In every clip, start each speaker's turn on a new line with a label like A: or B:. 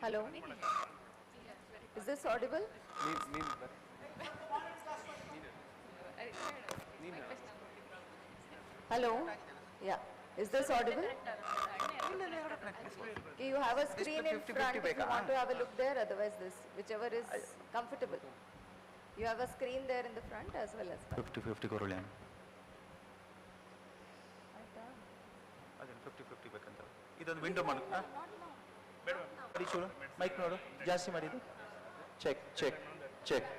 A: Hello. Is this audible? Hello. Yeah. Is this audible? Okay, you have a screen in front if you want to have a look there, otherwise this, whichever is comfortable. You have a screen there in the front as well as back.
B: 50-50 ಕೊರಳಿ
A: ಆಯ್ತಾ?
B: ಅದನ್ನು 50-50 ಬೇಕಂತ ಇದೊಂದು window ಮಾಡಿ ಬೇಡ ಚೂರು mic ನೋಡು ಜಾಸ್ತಿ ಮಾಡಿದ್ದು check check check.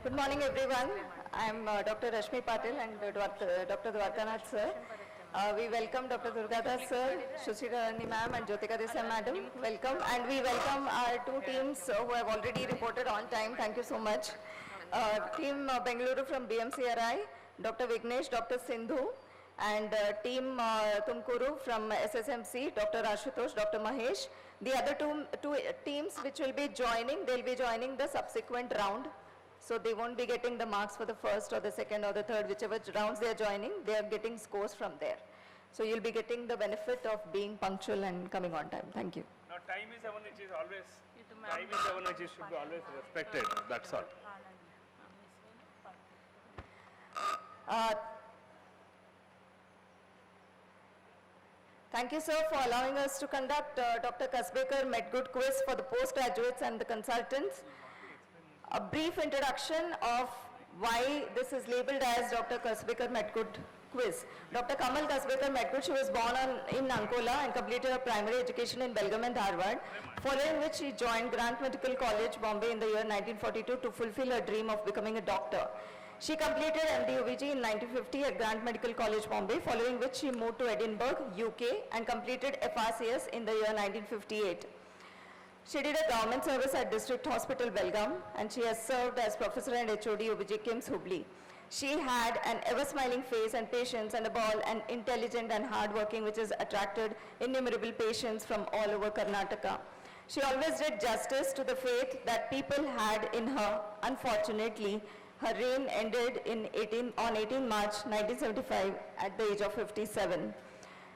A: Good morning everyone. I am Dr.Rashmi Patil and Dr. Dwarkanath sir. We welcome Dr. Durgadas sir, Sushila Rani ma'am and Jyotika Desai madam. Welcome, and we welcome our two teams who have already reported on time. Thank you so much. Team Bengaluru from BMCRI, Dr. Vignesh, Dr. Sindhu, and team Tumkuru from SSMC, Dr. Ashutosh, Dr. Mahesh. The other two teams which will be joining, they'll be joining the subsequent round. So they won't be getting the marks for the first or the second or the third, whichever rounds they are joining, they are getting scores from there. So you'll be getting the benefit of being punctual and coming on time. Thank you.
C: Now time is seven, which is always, time is seven, which should be always respected, that's all.
A: Thank you sir for allowing us to conduct Dr. Kasbekar Medgood quiz for the postgraduates and the consultants. A brief introduction of why this is labeled as Dr. Kasbekar Medgood quiz. Dr. Kamal Kasbekar Medgood, she was born in Ankola and completed her primary education in Belgaum and Dharwad, following which she joined Grant Medical College, Bombay in the year 1942 to fulfill her dream of becoming a doctor. She completed MD-OBG in 1950 at Grant Medical College, Bombay, following which she moved to Edinburgh, UK and completed FRCS in the year 1958. She did a government service at District Hospital, Belgaum, and she has served as Professor and HOD OBG KIMS Hubli. She had an ever-smiling face and patience, and above all, an intelligent and hard-working, which has attracted innumerable patients from all over Karnataka. She always did justice to the faith that people had in her. Unfortunately, her reign ended on 18 March 1975 at the age of 57.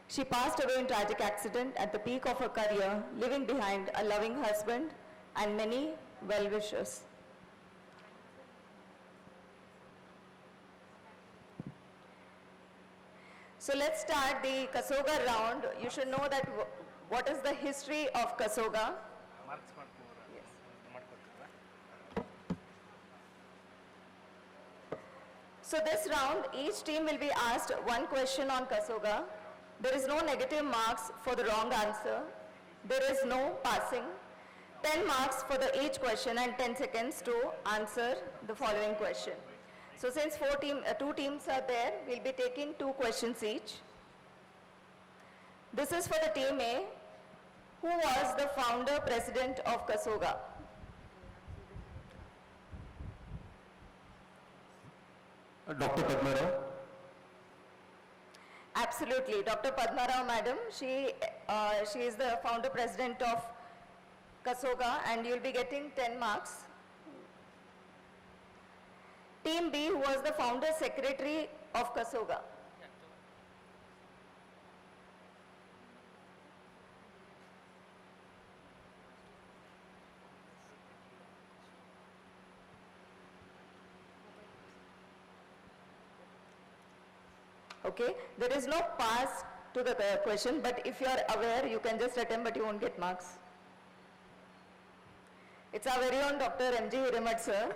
A: She passed away in tragic accident at the peak of her career, leaving behind a loving husband and many well-wishers. So let's start the Ksoga round. You should know that what is the history of Ksoga. Yes. So this round, each team will be asked one question on Ksoga. There is no negative marks for the wrong answer. There is no passing. 10 marks for each question and 10 seconds to answer the following question. So since two teams are there, we'll be taking 2 questions each. This is for the team A. Who was the founder president of Ksoga?
B: Dr. Padmarao.
A: Absolutely, Dr. Padma Rao madam, she is the founder president of Ksoga and you'll be getting 10 marks. Team B, who was the founder secretary of Ksoga? Okay, there is no pass to the question, but if you are aware, you can just attempt, but you won't get marks. It's our very own Dr. M.G. Hiramat sir.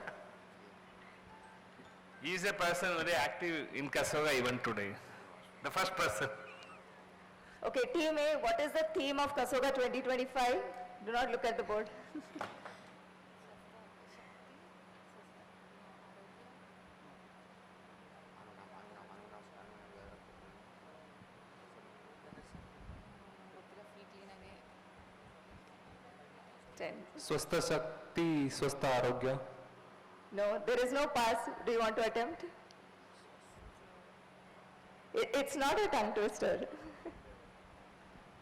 C: He is a person very active in Ksoga even today. The first person.
A: Okay, team A, what is the theme of Ksoga 2025? Do not look at the board.
B: ಸ್ವಸ್ಥ ಶಕ್ತಿ ಸ್ವಸ್ಥ ಆರೋಗ್ಯ.
A: No, there is no pass. Do you want to attempt? It's not a tongue twister.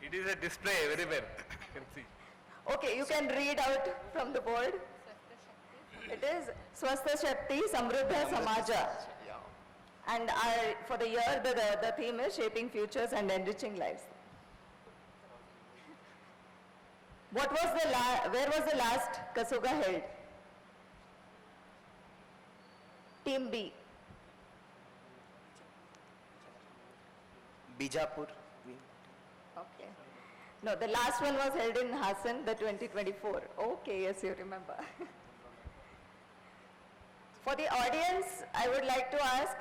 C: It is a display everywhere. You can see.
A: Okay, you can read out from the board. It is Swastha Shakti Samruddha Samaja. And for the year, the theme is Shaping Futures and Enriching Lives. Where was the last Ksoga held? Team B.
D: Bijapur.
A: Okay. No, the last one was held in Hassan, the 2024. Okay, yes, you remember. For the audience, I would like to ask,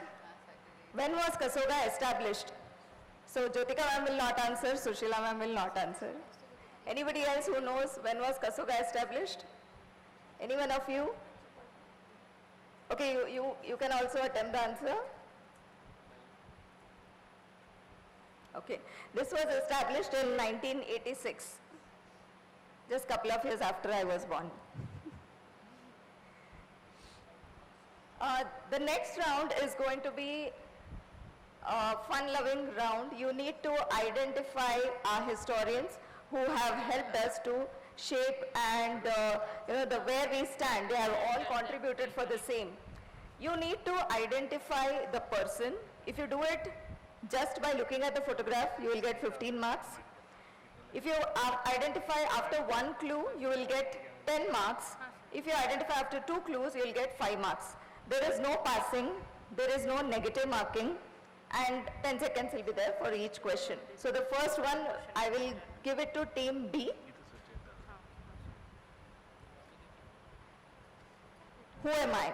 A: when was Ksoga established? So Jyotika ma'am will not answer, Sushila ma'am will not answer. Anybody else who knows when was Ksoga established? Anyone of you? Okay, you can also attempt the answer. Okay, this was established in 1986, just a couple of years after I was born. The next round is going to be a fun-loving round. You need to identify our historians who have helped us to shape and where we stand. They have all contributed for the same. You need to identify the person. If you do it just by looking at the photograph, you will get 15 marks. If you identify after one clue, you will get 10 marks. If you identify after 2 clues, you will get 5 marks. There is no passing, there is no negative marking, and 10 seconds will be there for each question. So the first one, I will give it to team B. Who am I?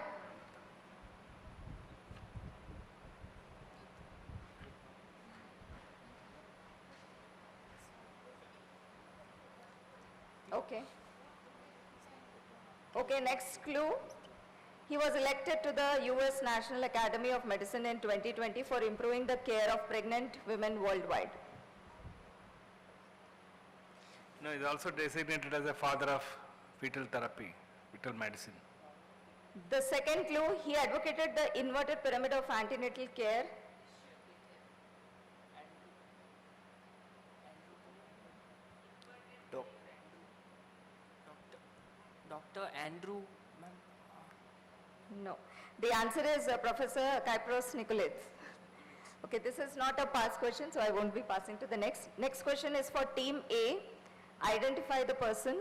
A: Okay. Okay, next clue. He was elected to the US National Academy of Medicine in 2020 for improving the care of pregnant women worldwide.
C: No, he's also designated as a father of fetal therapy, fetal medicine.
A: The second clue, he advocated the inverted pyramid of antenatal care.
E: Dr. Andrew, ma'am.
A: No. The answer is Professor Kypros Nicolaides. Okay, this is not a pass question, so I won't be passing to the next. Next question is for team A. Identify the person.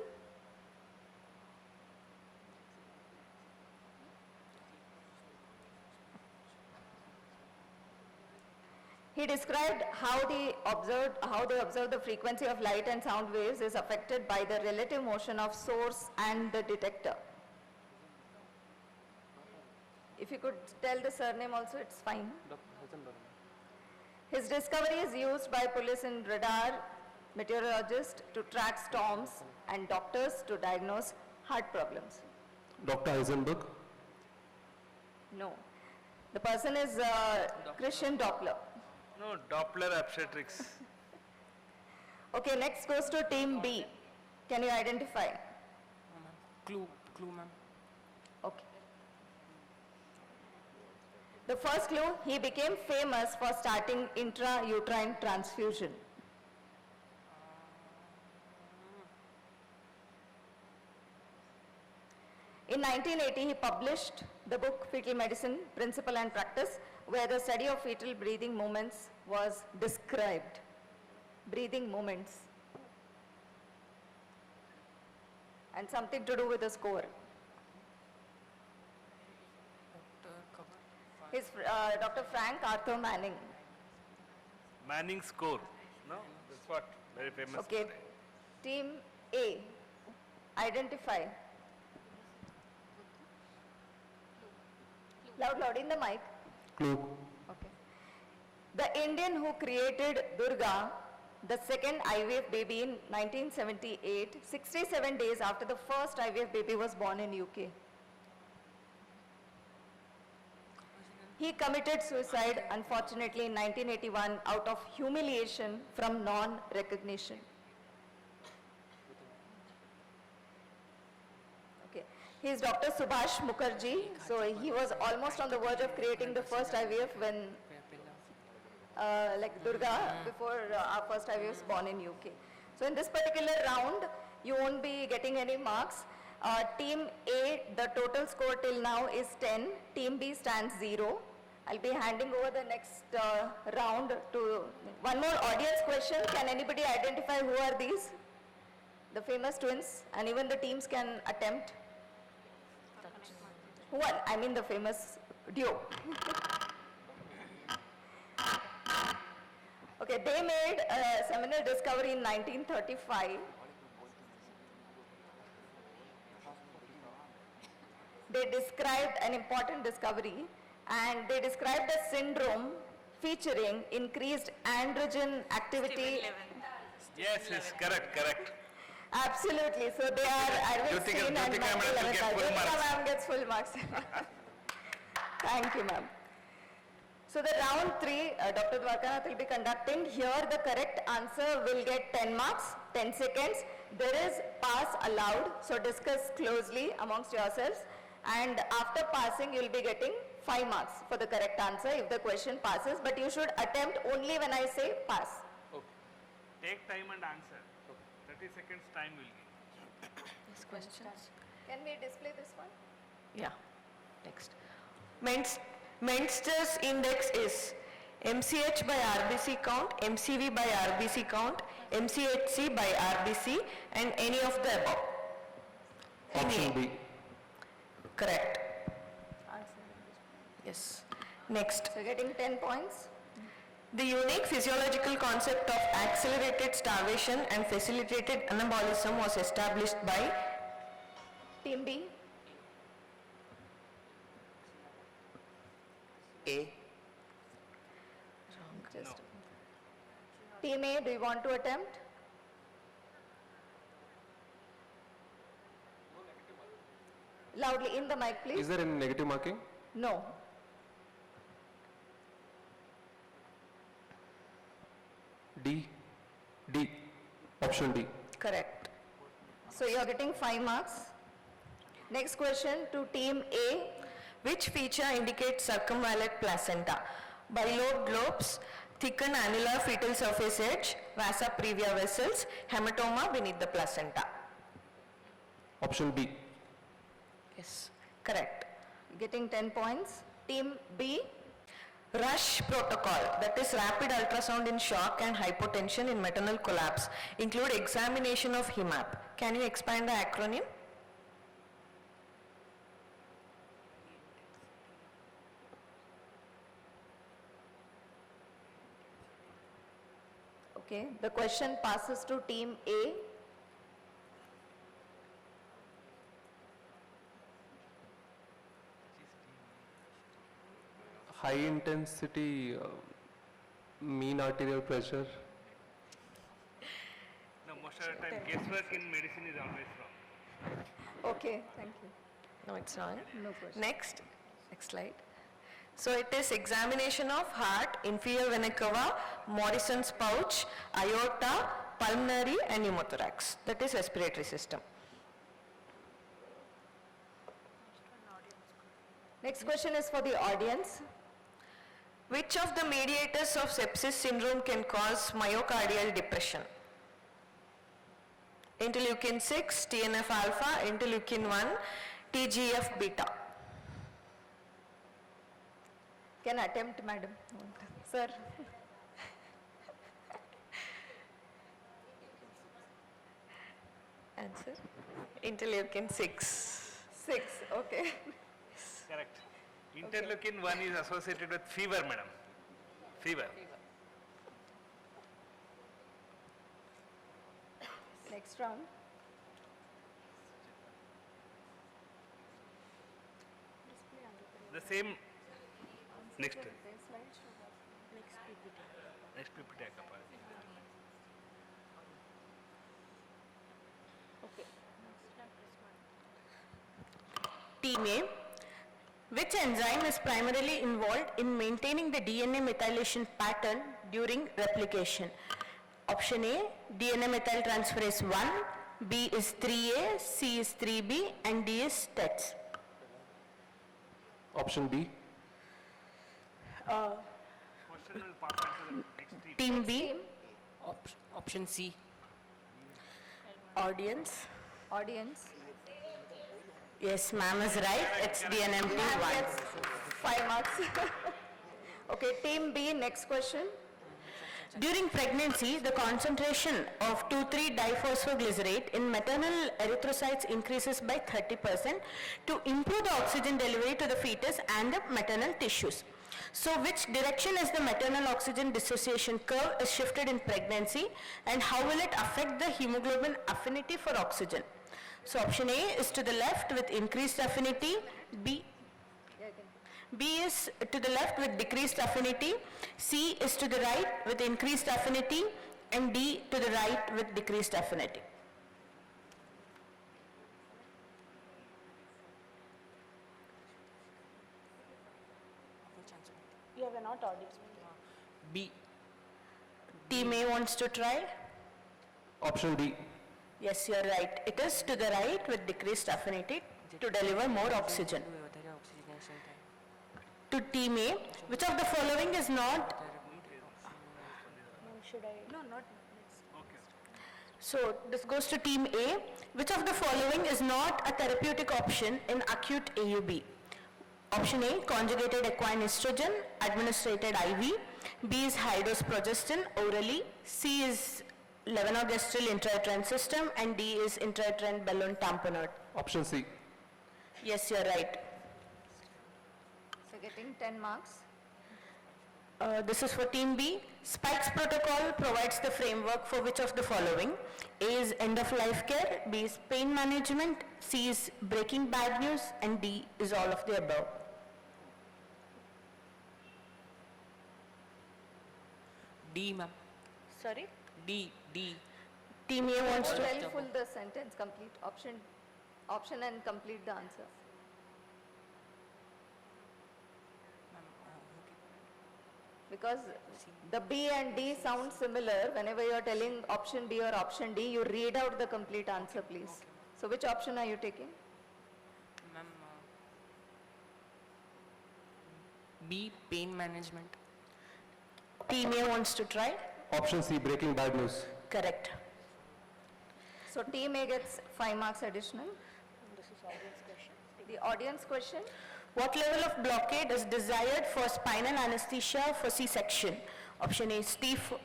A: He described how they observed the frequency of light and sound waves is affected by the relative motion of source and the detector. If you could tell the surname also, it's fine. His discovery is used by police in radar, meteorologists to track storms, and doctors to diagnose heart problems.
F: Dr. Heisenberg.
A: No. The person is Christian Doppler.
C: No, Doppler obstetrics.
A: Okay, next goes to team B. Can you identify?
E: Clue, ma'am.
A: Okay. The first clue, he became famous for starting intrauterine transfusion. In 1980, he published the book Fetal Medicine, Principle and Practice, where the study of fetal breathing movements was described. Breathing movements. And something to do with the score. His, Dr. Frank Arthur Manning.
C: Manning score. No, that's what, very famous.
A: Okay, team A, identify. Loud in the mic.
F: Clue.
A: Okay. The Indian who created Durga, the second IVF baby in 1978, 67 days after the first IVF baby was born in UK. He committed suicide, unfortunately, in 1981 out of humiliation from non-recognition. Okay. He is Dr. Subhash Mukherjee. So he was almost on the verge of creating the first IVF when, like Durga, before our first IVF was born in UK. So in this particular round, you won't be getting any marks. Team A, the total score till now is 10. Team B stands 0. I'll be handing over the next round to one more audience question. Can anybody identify who are these? The famous twins, and even the teams can attempt. Who are, I mean the famous duo. Okay, they made a seminal discovery in 1935. They described an important discovery, and they described a syndrome featuring increased androgen activity.
C: Yes, correct.
A: Absolutely. So they are Arvind Singh and
C: Jyotika
A: Michael
C: madam will get
A: Levitt.
C: full
A: Jyotika
C: marks.
A: ma'am gets full marks. Thank you, ma'am. So the round 3, Dr. Dwarkanath will be conducting. Here the correct answer will get 10 marks, 10 seconds. There is pass allowed, so discuss closely amongst yourselves. And after passing, you will be getting 5 marks for the correct answer if the question passes. But you should attempt only when I say pass.
C: Take time and answer. 30 seconds time will give.
E: These questions.
A: Can we display this one?
D: Yeah, next. Menster's index is MCH by RBC count, MCV by RBC count, MCHC by RBC, and any of the above.
F: Option B.
D: Correct. Yes. Next.
A: So getting 10 points.
D: The unique physiological concept of accelerated starvation and facilitated anabolism was established by
A: Team B.
D: A.
A: Just Team A, do you want to attempt? Loudly in the mic, please.
F: Is there any negative marking?
A: No.
F: D. D. Option D.
D: Correct.
A: So you are getting 5 marks. Next question to Team A.
D: Which feature indicates circumvallate placenta? Bilobed lobes, thickened annular fetal surface edge, vasa previa vessels, hematoma beneath the placenta.
F: Option B.
D: Yes, correct.
A: Getting 10 points. Team B.
D: Rush protocol, that is rapid ultrasound in shock and hypotension in maternal collapse, include examination of HEMAP. Can you expand the acronym?
A: Okay, the question passes to Team A.
F: High intensity mean arterial pressure.
C: No, most of the time guesswork in medicine is always wrong.
A: Okay, thank you.
D: No, it's wrong.
A: No question.
D: Next slide. So it is examination of heart, inferior vena cava, Morrison's pouch, aorta, pulmonary and pneumothorax. That is respiratory system.
A: Next question is for the audience.
D: Which of the mediators of sepsis syndrome can cause myocardial depression? Interleukin 6, TNF alpha, interleukin 1, TGF beta.
A: Can attempt, madam. Sir.
D: Answer? Interleukin 6.
A: 6, okay.
C: Correct. Interleukin 1 is associated with fever, madam. Fever.
A: Next round.
C: The same. Next. Next PPT.
D: Team A. Which enzyme is primarily involved in maintaining the DNA methylation pattern during replication? Option A, DNA methyltransferase 1, B is 3A, C is 3B, and D is TETs.
F: Option B.
C: Question will pass on to the next team.
D: Team B,
E: Option C.
D: audience.
A: Audience.
D: Yes, ma'am is right. It's DNMT
A: Ma'am
D: 1.
A: gets 5 marks. Okay, Team B, next question.
D: During pregnancy, the concentration of 2,3-diphosphoglycerate in maternal erythrocytes increases by 30% to improve the oxygen delivery to the fetus and the maternal tissues. So which direction is the maternal oxygen dissociation curve is shifted in pregnancy, and how will it affect the hemoglobin affinity for oxygen? So option A is to the left with increased affinity, B is to the left with decreased affinity, C is to the right with increased affinity, and D to the right with decreased affinity. You have not audible.
E: B.
D: Team A wants to try?
F: Option D.
D: Yes, you are right. It is to the right with decreased affinity to deliver more oxygen. To team A, which of the following is not? So this goes to team A. Which of the following is not a therapeutic option in acute AUB? Option A, conjugated equine estrogen, administered IV. B is high-dose progestin orally. C is levonorgestrel intrauterine system, and D is intrauterine balloon tamponade.
F: Option C.
D: Yes, you are right.
A: So getting 10 marks.
D: This is for team B. Spikes protocol provides the framework for which of the following? A is end of life care, B is pain management, C is breaking bad news, and D is all of the above.
E: D, ma'am.
D: Sorry?
E: D.
D: Team A wants to...
A: Well, full the sentence, complete option and complete the answer. Because the B and D sound similar, whenever you are telling option B or option D, you read out the complete answer, please. So which option are you taking?
E: Ma'am, B. Pain management.
D: Team A wants to try?
F: Option C, breaking bad news.
D: Correct.
A: So team A gets 5 marks additional.
D: This is audience question.
A: The audience question,
D: What level of blockade is desired for spinal anesthesia for C-section? Option A is T4.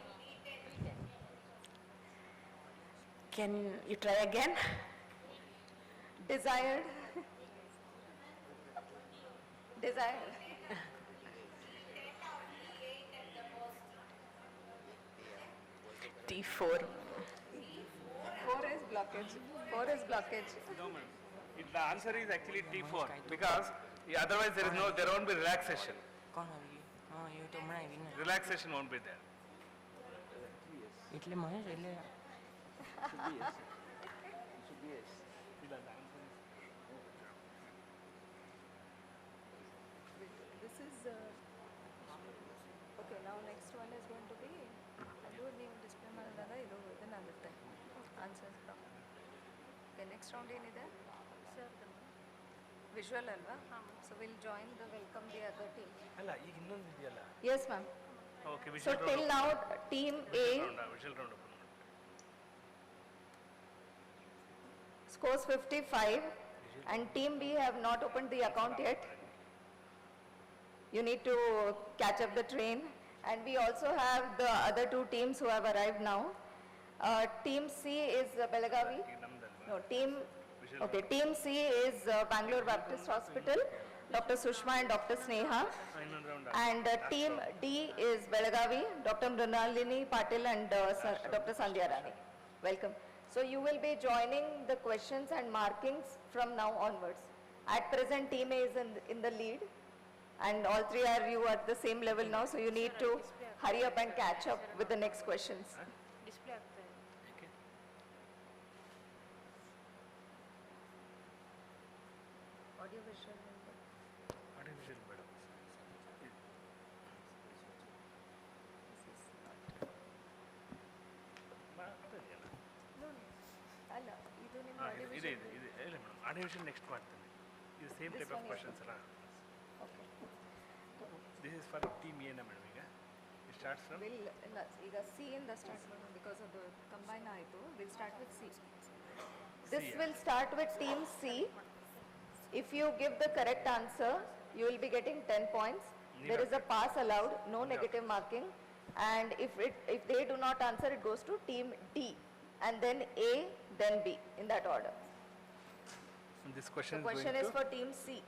D: Can you try again?
A: desired. Desired.
D: T4.
A: 4 is blockage. 4 is blockage.
C: No, ma'am. The answer is actually T4 because otherwise there won't be relaxation.
E: कौन है ये? हाँ, ये तो मैं ही ना.
C: Relaxation won't be there.
E: इतने महेश इतने.
A: This is, okay, now next one is going to be, ಅದು ನೀವು ಡಿಸ್ಪ್ಲೇ ಮಾಡಿದಾಗ ಇದು ಇದನ್ನಾಗುತ್ತೆ ಆನ್ಸರ್ಸ್ ಓಕೆ ನೆಕ್ಸ್ಟ್ ರೌಂಡ್ ಏನಿದೆ ವಿಜುವಲ್ ಅಲ್ವಾ so will join the welcome the other team
C: ಅಲ್ಲ ಈಗ ಇನ್ನೊಂದು ಇದೆಯಲ್ಲ.
A: Yes ma'am
C: Okay,
A: so
C: visual
A: till now team A
C: visual round open.
A: scores 55 and team B have not opened the account yet. You need to catch up the train, and we also have the other 2 teams who have arrived now. Team C is Belagavi. No, team C is Bangalore Baptist Hospital, Dr. Sushma and Dr. Sneha.
C: ಇನ್ನೊಂದು round.
A: And team D is Belagavi, Dr. Mrinalini Patil and Dr. Sandhya Rani. Welcome. So you will be joining the questions and markings from now onwards. At present, team A is in the lead, and all 3 are you at the same level now, so you need to hurry up and catch up with the next questions. Audio visual.
C: Artificial better.
A: ಅಲ್ಲ ಇದು ನಿಮ್ಮ
C: ಇದೆ ಇದೆ ಇದೆ ಇಲ್ಲ madam artificial next ಮಾಡ್ತೀನಿ ಇದು same type of questions ಅಲ್ಲ. ದಿಸ್ ಇಸ್ ಫಾರ್ ಟೀಮ್ ಎನ ಮೇಡಮ್ ಈಗ ಸ್ಟಾರ್ಟ್ಸ್ ಫ್ರಮ್
A: ವಿಲ್ ಇಲ್ಲ ಈಗ ಸಿ ಇಂದ ಸ್ಟಾರ್ಟ್ ಮಾಡೋಣ ಬಿಕಾಸ್ ಅದು ಕಂಬೈನ್ ಆಯಿತು will start with C this will start with team C if you give the correct answer you will be getting 10 points there is a pass allowed no negative marking And if they do not answer, it goes to team D, and then A, then B, in that order.
C: And this question
A: The
C: is
A: question
C: going
A: is
C: to...
A: for team C.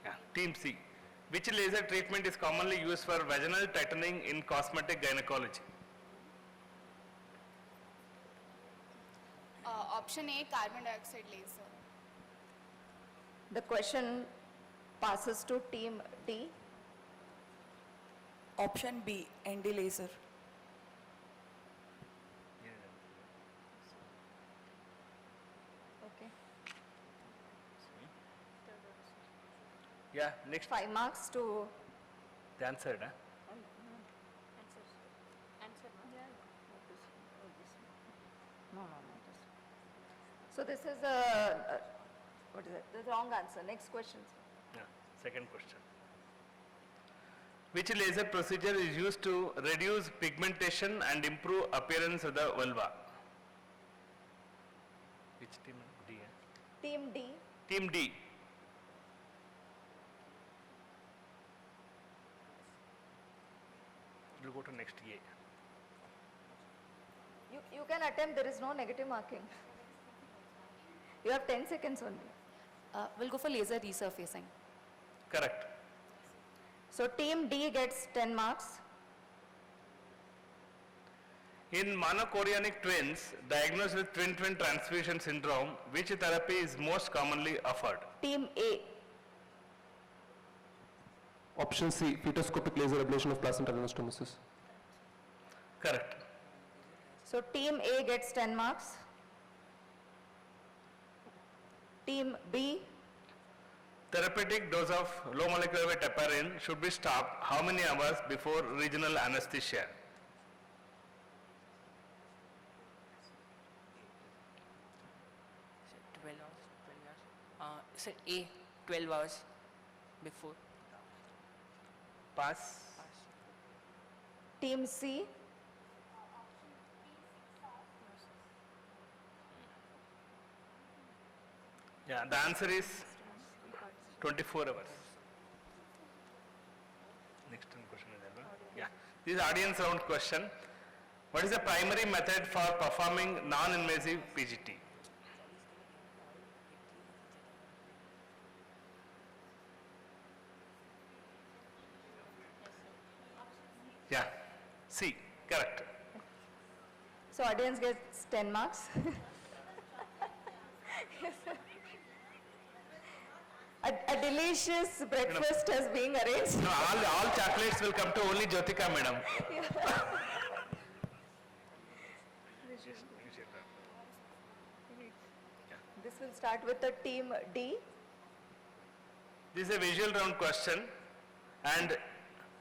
C: Yeah, Team C. Which laser treatment is commonly used for vaginal tightening in cosmetic gynecology?
G: Option A, carbon dioxide laser.
A: The question passes to team D.
H: Option B, ND laser.
A: Okay.
C: Yeah, next.
A: 5 marks to,
C: They answered, huh?
A: so this is what is it? The wrong answer. Next question.
C: Yeah, second question. Which laser procedure is used to reduce pigmentation and improve appearance of the vulva? Which team? D.
A: Team D.
C: Team D. We'll go to next A.
A: You can attempt, there is no negative marking. You have 10 seconds only.
G: We'll go for laser resurfacing.
C: Correct.
A: So team D gets 10 marks.
C: In monochorionic twins diagnosed with twin-twin transfusion syndrome, which therapy is most commonly offered?
A: Team A.
F: Option C, fetoscopic laser ablation of placental anastomosis.
C: Correct.
A: So team A gets 10 marks. Team B.
C: Therapeutic dose of low molecular weight heparin should be stopped how many hours before regional anesthesia?
E: So 12 hours. So A, 12 hours before.
C: Pass.
A: Team C.
C: Yeah, the answer is 24 hours. Next one question is that one? Yeah. This is audience round question. What is the primary method for performing non-invasive PGT? Yeah, C, correct.
A: So audience gets 10 marks. A delicious breakfast is being arranged.
C: No, all chocolates will come to only Jyotika madam.
A: This will start with the team D.
C: This is a visual round question and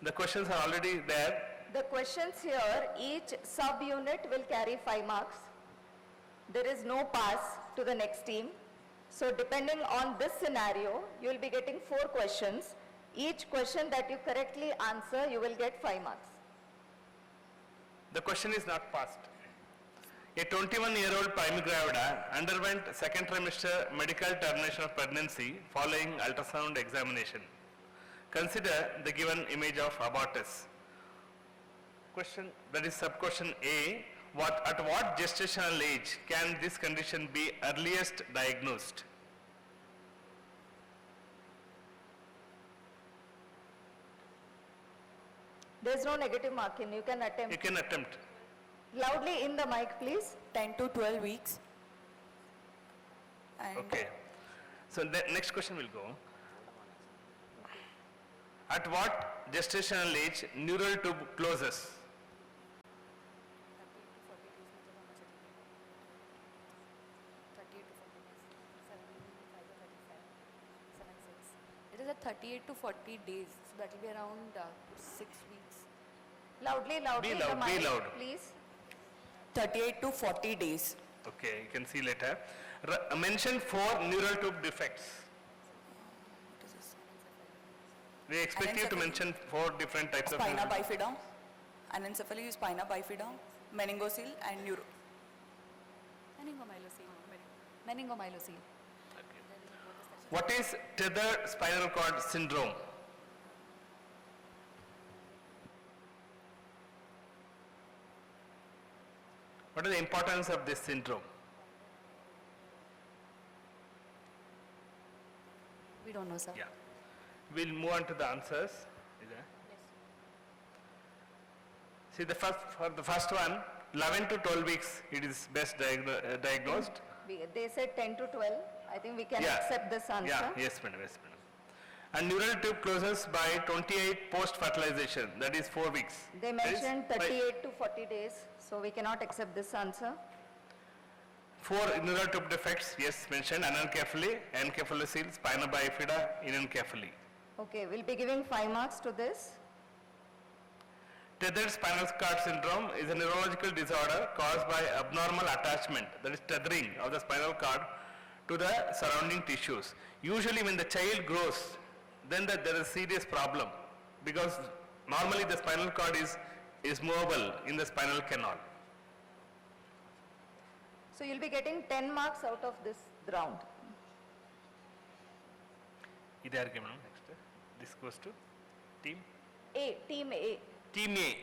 C: the questions are already there.
A: The questions here, each sub-unit will carry 5 marks. There is no pass to the next team. So depending on this scenario, you will be getting 4 questions. Each question that you correctly answer, you will get 5 marks.
C: The question is not passed. A 21-year-old prima gravida underwent second trimester medical termination of pregnancy following ultrasound examination. Consider the given image of abortus. Question, that is sub-question A, at what gestational age can this condition be earliest diagnosed?
A: There is no negative marking, you can
C: You
A: attempt.
C: can attempt.
A: Loudly in the mic, please.
H: 10 to 12 weeks. And
C: Okay. So the next question will go. At what gestational age neural tube closes?
G: It is at 38 to 40 days, so that will be around 6 weeks.
A: Loudly, loudly in the
C: loud, be
A: mic,
C: loud.
A: please.
H: 38 to 40 days.
C: Okay, you can see later. Mention 4 neural tube defects.
H: What is this?
C: We expect you to mention 4 different types of
H: Spina
C: neural tube.
H: bifida, anencephaly, spina bifida, meningocele and neuro.
G: Meningomyelocele.
C: What is tethered spinal cord syndrome? What is the importance of this syndrome?
H: We don't know, sir.
C: Yeah. We'll move on to the answers. Is there? See, for the first one, 11 to 12 weeks, it is best diagnosed.
A: They said 10 to 12. I think we can
C: Yeah.
A: accept this answer.
C: Yeah, yes, madam, yes, madam. And neural tube closes by 28 post-fertilization, that is 4 weeks.
A: They
C: That is
A: mentioned
C: by
A: 38 to 40 days, so we cannot accept this answer.
C: 4 neural tube defects, yes, mentioned, anencephaly, encephalocele, spina bifida, inencephaly.
A: Okay, we'll be giving 5 marks to this.
C: Tethered spinal cord syndrome is a neurological disorder caused by abnormal attachment, that is tethering of the spinal cord to the surrounding tissues. Usually when the child grows, then there is a serious problem because normally the spinal cord is movable in the spinal canal.
A: So you'll be getting 10 marks out of this round.
C: Next, this goes to team.
A: Team A.
C: Team A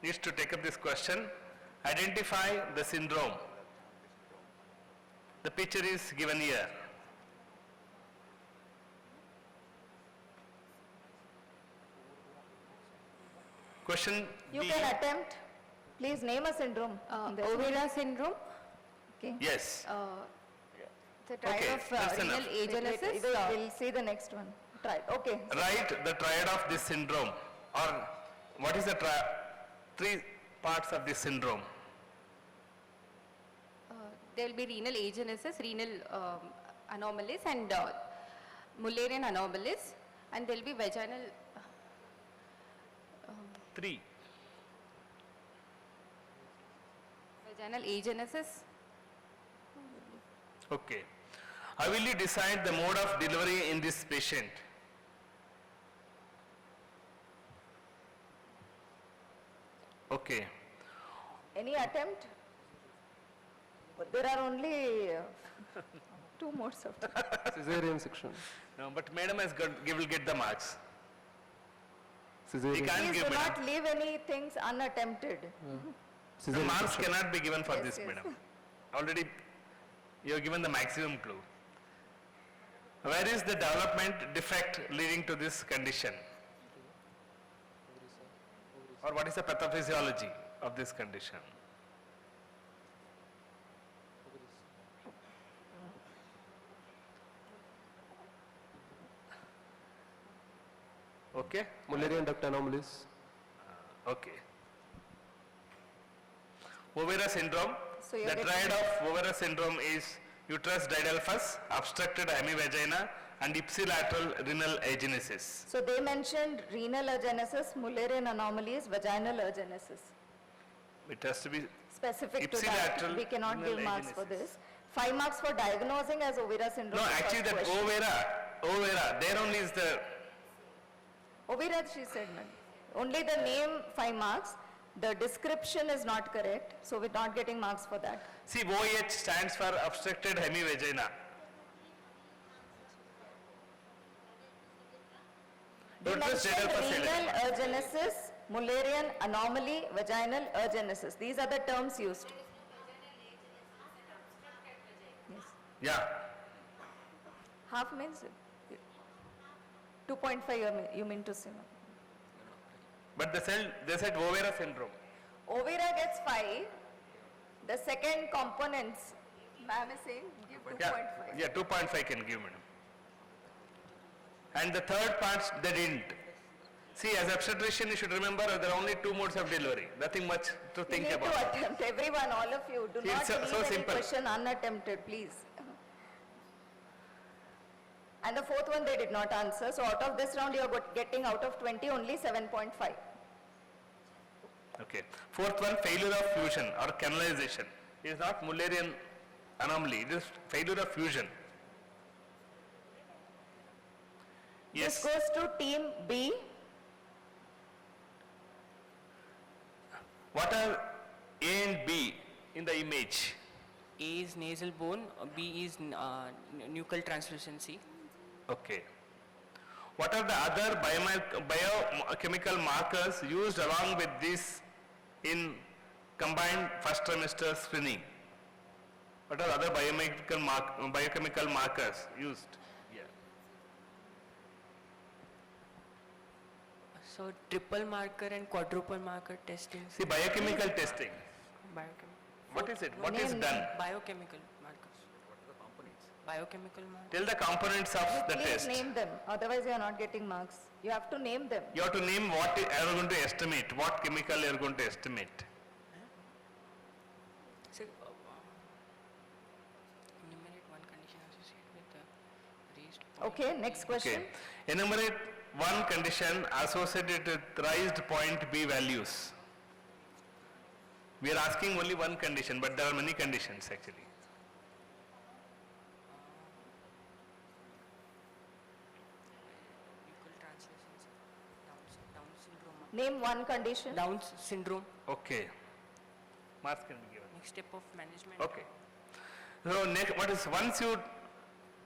C: needs to take up this question. Identify the syndrome. The picture is given here. Question
A: You
C: B.
A: can attempt. Please name a syndrome. in this.
G: Overa syndrome,
A: Okay.
C: Yes.
G: the triad
C: Okay,
G: of
C: that's
G: renal
C: enough.
G: agenesis.
A: We'll see the next one. Try. Okay.
C: Write the triad of this syndrome, or what is the 3 parts of this syndrome?
G: There will be renal agenesis, renal anomalies and Mullerian anomalies, and there will be vaginal
C: 3.
G: agenesis.
C: Okay. How will you decide the mode of delivery in this patient? Okay.
A: Any attempt? But there are only 2 modes of
F: Cesarean section.
C: No, but madam will get the marks. He
F: Cesarean.
C: can't
A: Please
C: give
A: do
C: madam.
A: not leave any things unattempted.
C: The
F: Cesarean
C: marks
F: section.
C: cannot be given for this,
A: yes.
C: madam. Already, you have given the maximum clue. Where is the development defect leading to this condition? Or what is the pathophysiology of this condition? Okay?
F: Mullerian duct anomalies.
C: Okay. Overa syndrome.
A: So you're
C: The
A: getting-
C: triad of Overa syndrome is uterus didelphus, obstructed hemivagina, and ipsilateral renal agenesis.
A: So they mentioned renal agenesis, Mullerian anomalies, vaginal agenesis.
C: It has to be
A: Specific to that,
C: Ipsilateral
A: we cannot
C: renal
A: give marks for
C: agenesis.
A: this. 5 marks for diagnosing as Overa syndrome.
C: no.
A: the
C: Actually,
A: first
C: that
A: question.
C: Overa, there only is the
A: Overa, she said, man. Only the name 5 marks. The description is not correct, so we're not getting marks for that.
C: see OH stands for obstructed hemivagina.
A: They
C: Uterus
A: mentioned
C: didelphus
A: renal
C: element.
A: agenesis, Mullerian anomaly, vaginal agenesis. These are the terms used. Yes.
C: Yeah.
A: Half means 2.5 you mean to say. ma'am.
C: But they said Overa syndrome.
A: Overa gets 5. The second components, ma'am is saying, give 2.5.
C: Yeah, 2.5 can give, madam. And the third parts, they didn't. See, as obstetrician, you should remember there are only 2 modes of delivery. Nothing much to
A: You
C: think
A: need
C: about.
A: to attempt, everyone, all of you. Do
C: See,
A: not
C: it's so-
A: leave
C: so
A: any
C: simple.
A: question unattempted, please. And the 4th one they did not answer. So out of this round, you are getting out of 20 only 7.5.
C: Okay. 4th one, failure of fusion or canalization. It is not Mullerian anomaly, it is failure of fusion. Yes.
A: This goes to team B.
C: What are A and B in the image?
E: A is nasal bone, B is nuchal translucency.
C: Okay. What are the other biochemical markers used along with this in combined first trimester screening. What are other biochemical markers used? Yeah.
E: So triple marker and quadruple marker testing.
C: See, biochemical testing. What is it? What is
A: Name
C: done?
E: Biochemical markers. What are the components? Biochemical markers.
C: Tell the components of the
A: Please
C: test.
A: name them, otherwise you are not getting marks. You have to name them.
C: You have to name what you are going to estimate, what chemical you are going to estimate.
E: So, enumerate one condition associated with the raised point.
A: Okay, next question.
C: Okay. Enumerate one condition associated with raised point B values. We are asking only one condition, but there are many conditions actually.
E: Equal translations. Down syndrome.
A: Name one condition.
E: Down syndrome.
C: Okay. Marks can be given.
E: Next step of management.
C: Okay. So next, what is, once you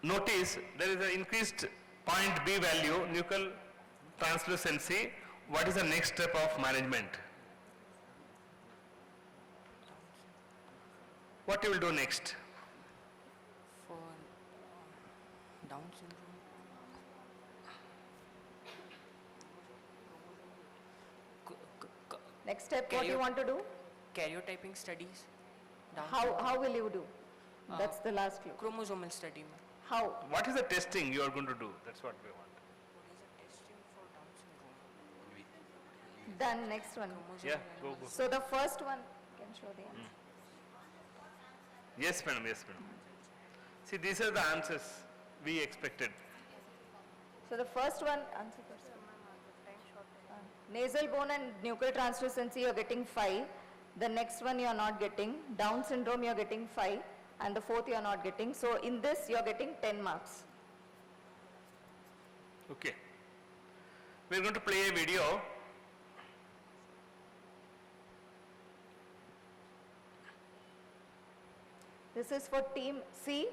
C: notice there is an increased point B value, nuchal translucency, what is the next step of management? What you will do next?
E: For Down syndrome.
A: Next step, what
E: Can
A: you
E: you-
A: want to do?
E: Karyotyping studies. Down
A: How will you do? That's the last clue.
E: chromosomal study. Ma'am.
A: How?
C: What is the testing you are going to do? That's what we want.
E: What is the testing for Down syndrome?
A: Done, next one.
C: Yeah, go.
A: So the first one, can show the answer.
C: Yes, madam, yes, madam. See, these are the answers we expected.
A: So the first one, answer first. Nasal bone and nuchal translucency, you're getting 5. The next one you're not getting. Down syndrome, you're getting 5. And the fourth you're not getting. So in this, you're getting 10 marks.
C: Okay. We're going to play a video.
A: This is for team C.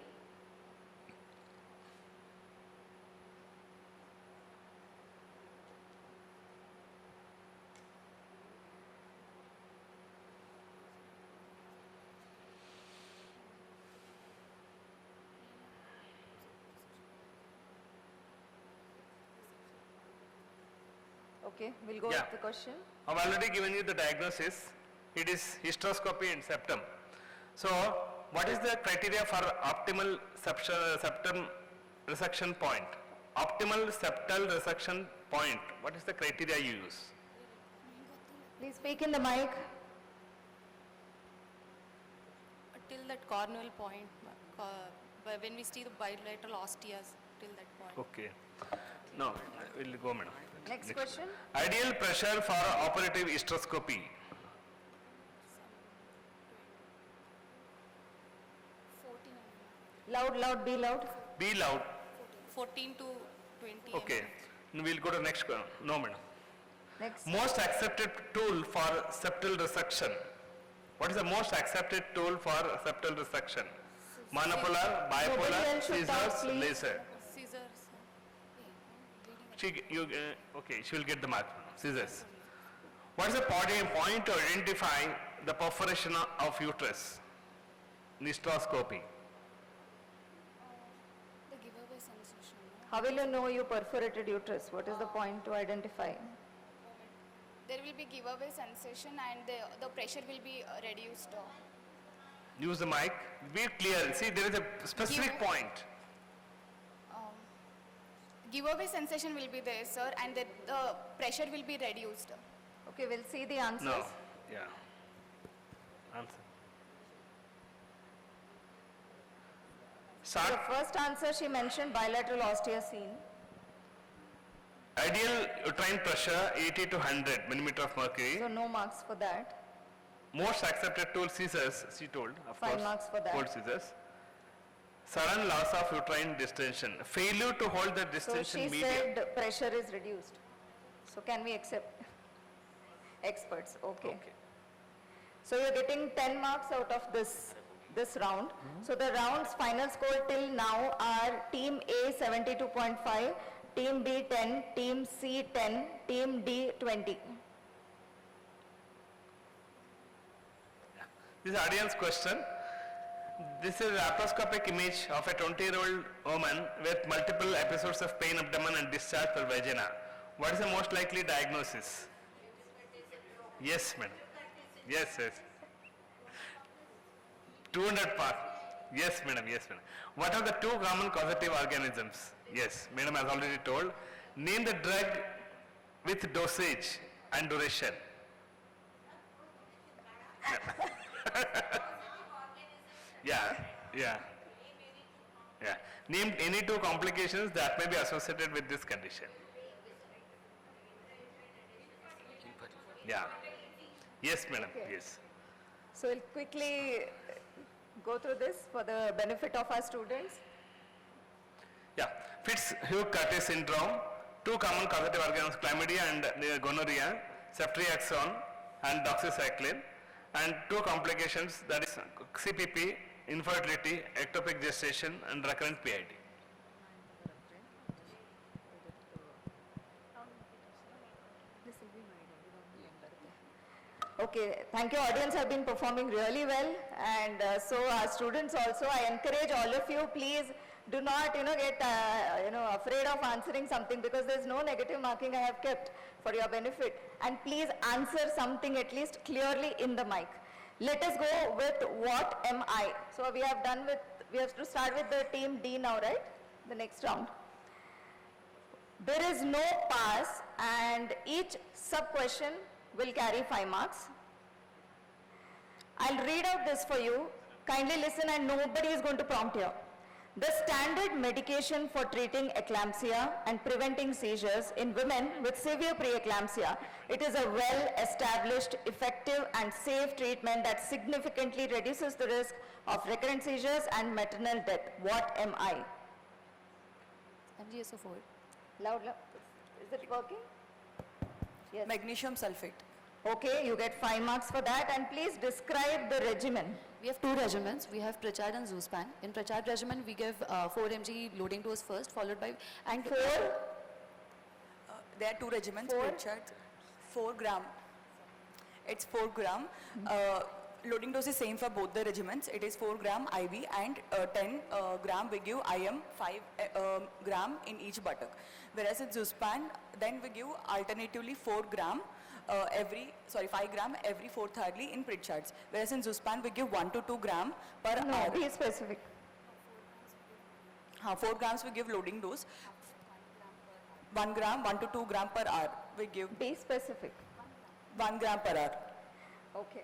A: Okay, we'll go
C: Yeah.
A: with the question.
C: I've already given you the diagnosis. It is hysteroscopy and septum. So, what is the criteria for optimal septum resection point? Optimal septal resection point. What is the criteria you use?
A: Please speak in the mic.
I: Till that corneal point, when we see the bilateral osteas, till that point.
C: Okay. No, we'll go, madam.
A: Next question.
C: Ideal pressure for operative hysteroscopy.
I: 14,
A: Loud, be loud.
C: Be loud.
I: 14 to 20.
C: Okay. We'll go to next. No, madam.
A: Next.
C: Most accepted tool for septal resection. What is the most accepted tool for septal resection? Monopolar,
A: Nobody
C: bipolar,
A: else should talk,
C: scissors,
A: please.
C: laser.
I: Scissors.
C: Okay, she will get the mark. Scissors. What is the point to identify the perforation of uterus? Hysteroscopy.
I: The giveaway sensation.
A: How will you know you perforated uterus? What is the point to identify?
I: There will be giveaway sensation and the pressure will be reduced.
C: Use the mic. Be clear. See, there is a specific point.
I: Giveaway sensation will be there, sir, and the pressure will be reduced.
A: Okay, we'll see the answers.
C: No. Yeah. Answer.
A: The
C: Start.
A: first answer she mentioned bilateral osteocene.
C: Ideal uterine pressure 80 to 100 millimeter of mercury.
A: So no marks for that.
C: Most accepted tool scissors, she told, of
A: 5
C: course.
A: marks for that.
C: Cold scissors. Sudden loss of uterine distension. Failure to hold the
A: So
C: distension
A: she
C: medium.
A: said pressure is reduced. So can we accept? Experts, okay. So you're getting 10 marks out of this round. So the round's final score till now are Team A 72.5, Team B 10, Team C 10, Team D 20.
C: This is audience question. This is a laparoscopic image of a 20-year-old woman with multiple episodes of pain, abdomen and discharge per vagina. What is the most likely diagnosis? Yes, madam. Yes, yes. 200 part. Yes, madam. Yes, madam. What are the two common causative organisms? Yes, madam has already told. Name the drug with dosage and duration. Yeah, yeah. Yeah. Name any two complications that may be associated with this condition. Yeah. Yes, madam. Yes.
A: So we'll quickly go through this for the benefit of our students.
C: Yeah. Fitz-Hugh-Curtis syndrome, two common causative organisms, chlamydia and gonorrhea, ceftriaxone and doxycycline, and two complications, that is CPP, infertility, ectopic gestation and recurrent PID.
A: Okay, thank you. Audience have been performing really well, and so our students also. I encourage all of you, please do not, get, afraid of answering something, because there's no negative marking I have kept for your benefit. And please answer something at least clearly in the mic. Let us go with what am I? So we have to start with the team D now, right? The next round. There is no pass, and each sub-question will carry 5 marks. I'll read out this for you. Kindly listen, and nobody is going to prompt here. The standard medication for treating eclampsia and preventing seizures in women with severe preeclampsia. It is a well-established, effective and safe treatment that significantly reduces the risk of recurrent seizures and maternal death. What am I?
H: MgSO4.
A: Loud. Is it working? Yes.
H: Magnesium sulfate.
A: Okay, you get 5 marks for that, and please describe the regimen.
J: We have two regimens. We have Prachard and Zuspan. In Prachard regimen, we give 4 mg loading dose first, followed by... And
A: 4?
H: There are two regimens,
A: 4?
H: Pritchard, 4 gram. It's 4 gram. Loading dose is same for both the regimens. It is 4 gram IV and 10 gram we give IM, 5 gram in each buttock. Whereas in Zuspan, then we give alternatively 4 gram 5 gram every 4th hourly in Pritchards. Whereas in Zuspan, we give 1 to 2 gram per hour.
A: Be specific.
H: 4 grams we give loading dose. 1 gram, 1 to 2 gram per hour we give.
A: Be specific.
H: 1 gram per hour.
A: Okay.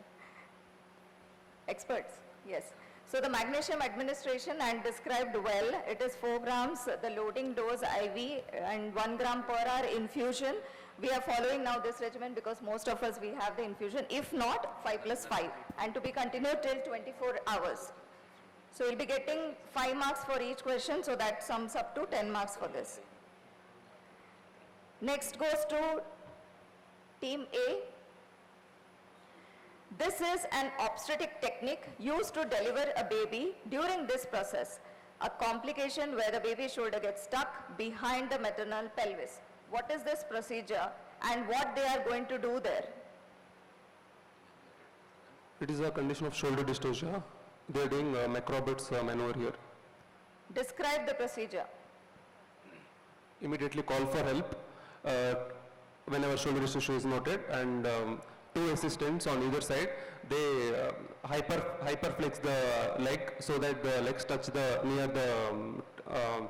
A: Experts, yes. So the magnesium administration and described well. It is 4 grams, the loading dose IV, and 1 gram per hour infusion. We are following now this regimen because most of us, we have the infusion. If not, 5 plus 5, and to be continued till 24 hours. So you'll be getting 5 marks for each question, so that sums up to 10 marks for this. Next goes to team A. This is an obstetric technique used to deliver a baby during this process, a complication where the baby's shoulder gets stuck behind the maternal pelvis. What is this procedure and what they are going to do there?
F: It is a condition of shoulder dystocia. They are doing McRoberts maneuver here.
A: Describe the procedure.
F: Immediately call for help whenever shoulder dystocia is noted, and 2 assistants on either side. They hyperflex the leg so that the legs touch near the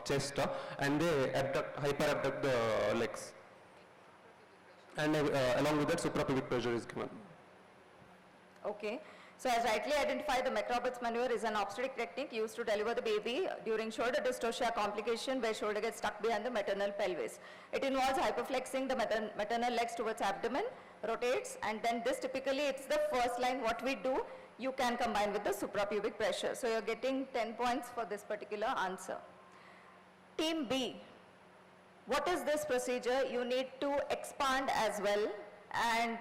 F: chest, and they hyper-abduct the legs. And along with that, suprapubic pressure is given.
A: Okay. So as rightly identified, the McRoberts maneuver is an obstetric technique used to deliver the baby during shoulder dystocia complication where shoulder gets stuck behind the maternal pelvis. It involves hyperflexing the maternal legs towards abdomen, rotates, and then this typically, it's the first line what we do. You can combine with the suprapubic pressure. So you're getting 10 points for this particular answer. Team B, what is this procedure? You need to expand as well, and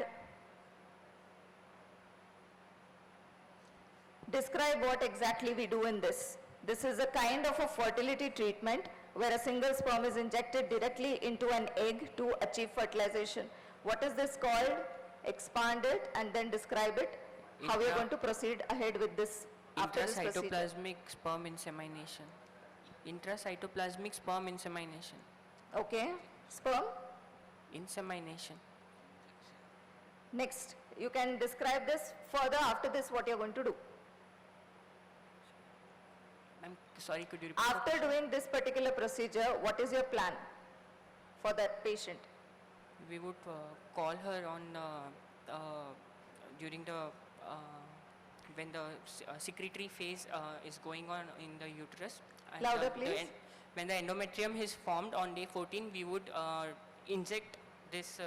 A: describe what exactly we do in this. This is a kind of a fertility treatment where a single sperm is injected directly into an egg to achieve fertilization. What is this called? Expand it and then describe it. how you're going to proceed ahead with this after this procedure.
E: Intracytoplasmic sperm insemination. Intracytoplasmic sperm insemination.
A: Okay, sperm.
E: Insemination.
A: Next, you can describe this further after this, what you're going to do.
E: I'm sorry, could you repeat?
A: After doing this particular procedure, what is your plan for that patient?
E: We would call her on during the when the secretory phase is going on in the uterus. And,
A: Louder, please.
E: When the endometrium is formed on day 14, we would inject this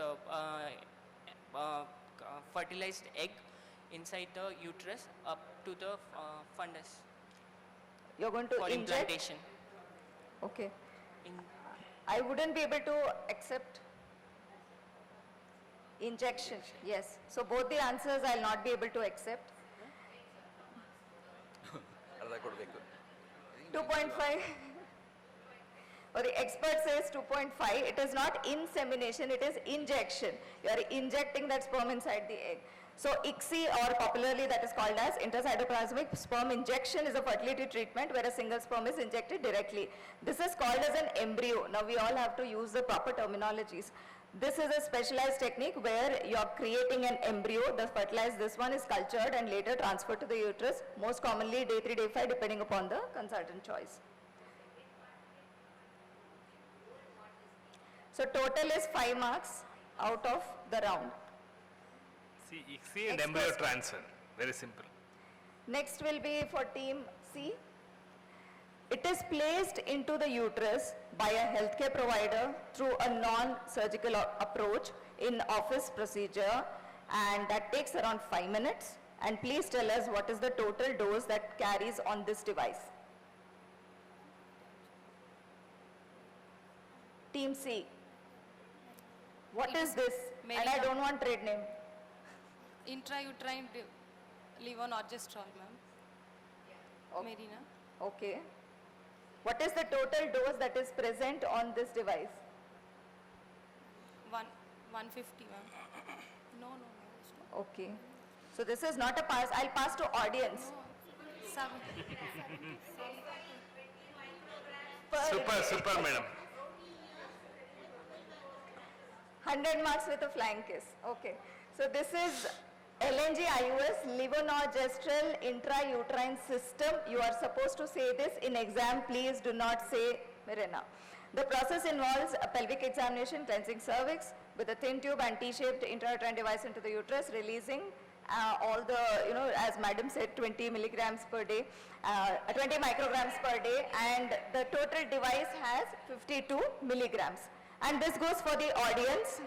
E: fertilized egg inside the uterus up to the fundus
A: You're going to
E: for
A: inject?
E: implantation.
A: Okay.
E: In
A: I wouldn't be able to accept injection, yes. So both the answers I'll not be able to accept. 2.5. Or the expert says 2.5. It is not insemination, it is injection. You are injecting that sperm inside the egg. So ICSI, or popularly that is called as intracytoplasmic sperm injection, is a fertility treatment where a single sperm is injected directly. This is called as an embryo. Now we all have to use the proper terminologies. This is a specialized technique where you are creating an embryo. The fertilized, this one is cultured and later transferred to the uterus, most commonly day 3, day 5, depending upon the consultant choice. So total is 5 marks out of the round.
C: See, ICSI and
A: Next
C: embryo
A: question.
C: transfer. Very simple.
A: Next will be for team C. It is placed into the uterus by a healthcare provider through a non-surgical approach in office procedure, and that takes around 5 minutes. And please tell us what is the total dose that carries on this device. Team C. What is this? And I don't want trade name.
I: Intrauterine levonorgestrel, ma'am. Marina.
A: Okay. What is the total dose that is present on this device?
I: 150, ma'am. No, it's not.
A: Okay. So this is not a pass. I'll pass to audience.
I: 7.
C: Super, madam.
A: 100 marks with a flying kiss. Okay. So this is LNG IUS, levonorgestrel intrauterine system. You are supposed to say this in exam. Please do not say Mirena. The process involves a pelvic examination, cleansing cervix with a thin tube and T-shaped intrauterine device into the uterus, releasing all the, as madam said, 20 milligrams per day, 20 micrograms per day, and the total device has 52 milligrams. And this goes for the audience.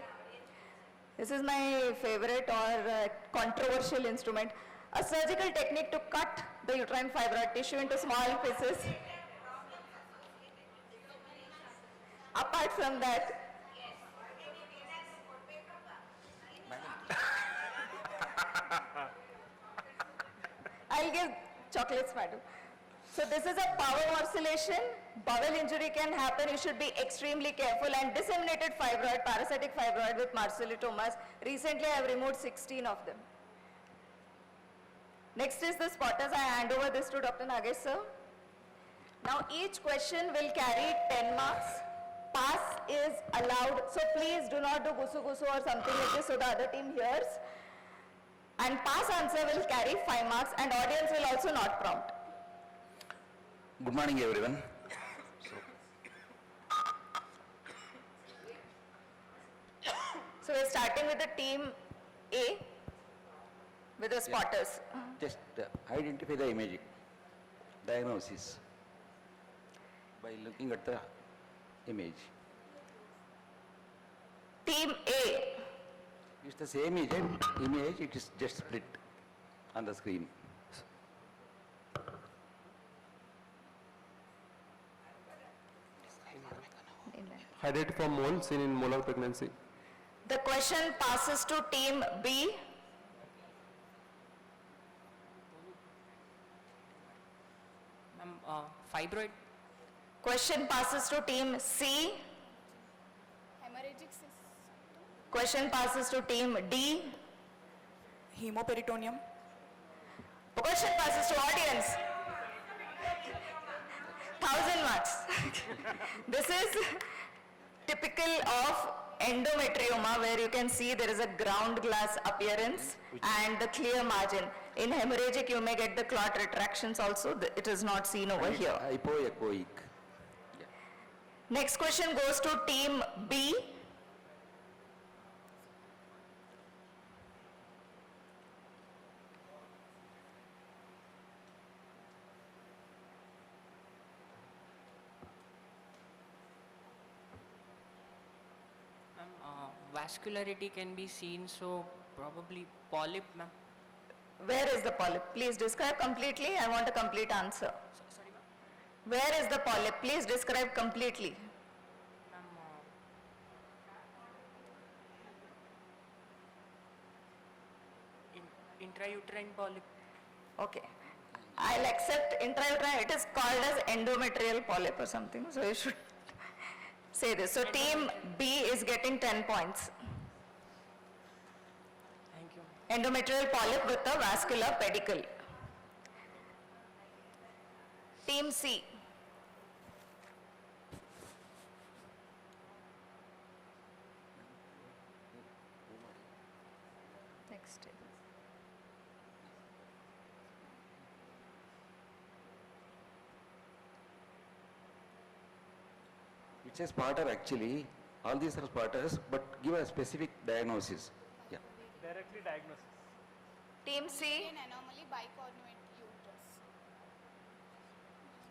A: This is my favorite or controversial instrument. A surgical technique to cut the uterine fibroid tissue into small pieces. Apart from that, I'll give chocolates, madam. So this is a power oscillation. Bowel injury can happen. You should be extremely careful. And disseminated fibroid, parasitic fibroid with marcellitomas. Recently, I have removed 16 of them. Next is the spotters. I hand over this to Dr. Nagesh, sir. Now, each question will carry 10 marks. Pass is allowed. So please do not do gusu gusu or something like this so the other team hears. And pass answer will carry 5 marks and audience will also not prompt.
K: Good morning, everyone.
A: So we're starting with the team A with the spotters.
K: Just identify the imaging, diagnosis by looking at the image.
A: Team A.
K: It's the same image, it is just split on the screen.
F: Hydrated from mole seen in molar pregnancy.
A: The question passes to team B.
E: Ma'am, fibroid.
A: Question passes to team C.
I: Hemorrhagic cyst.
A: Question passes to team D.
H: Hemoperitoneum.
A: Question passes to audience. 1000 marks. This is typical of endometrioma, where you can see there is a ground glass appearance and the clear margin. In hemorrhagic, you may get the clot retractions also. It is not seen over here.
K: Hypoechoic.
A: Next question goes to team B.
E: Vascularity can be seen, so probably polyp, ma'am.
A: Where is the polyp? Please describe completely. I want a complete answer.
E: Sorry, ma'am.
A: Where is the polyp? Please describe completely.
E: Ma'am, intrauterine polyp.
A: Okay. I'll accept intrauterine. It is called as endometrial polyp or something. So you should say this. So team B is getting 10 points.
E: Thank you.
A: Endometrial polyp with a vascular pedicle. Team C. Next.
K: It's a spotter actually. All these are spotters, but give a specific diagnosis. Yeah.
L: Directly diagnosis.
A: Team C.
I: Anomaly bicornuate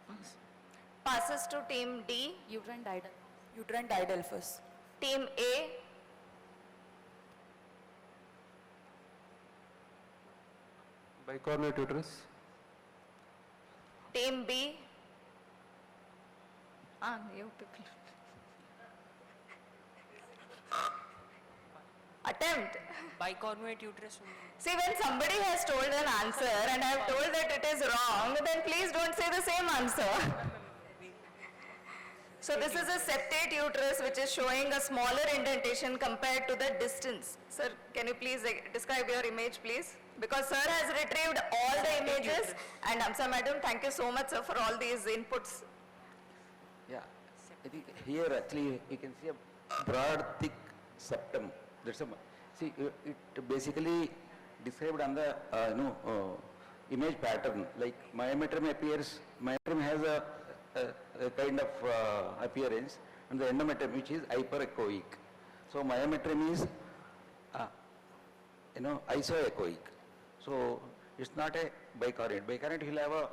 I: uterus.
A: Passes to team D.
J: Uterine diatal.
H: Uterine diadelphus.
A: Team A.
F: Bicornuate uterus.
A: Team B. You people. Attempt.
E: Bicornuate uterus only.
A: See, when somebody has told an answer and I have told that it is wrong, then please don't say the same answer. So this is a septate uterus which is showing a smaller indentation compared to the distance. Sir, can you please describe your image, please? Because sir has retrieved all the images, and Amsa madam, thank you so much, sir, for all these inputs.
K: Yeah. I think here actually you can see a broad, thick septum. That's a, see, it basically described on the image pattern. Like myometrium appears, myometrium has a kind of appearance, and the endometrium, which is hyperechoic. So myometrium is isoechoic. So it's not a bicornuate. Bicornuate will have a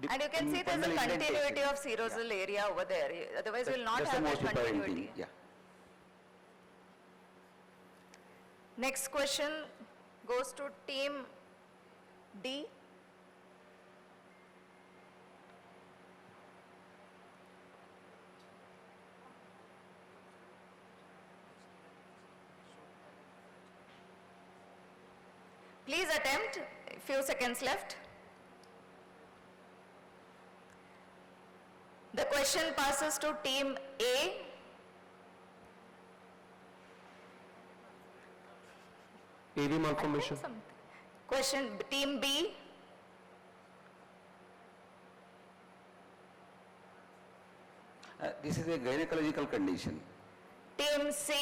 A: And you can see there's a continuity of serosal area over there. Otherwise, you will not have that continuity.
K: Yeah.
A: Next question goes to team D. Please attempt. A few seconds left. The question passes to team A.
F: AV malformation.
A: Question team B.
K: This is a gynecological condition.
A: Team C.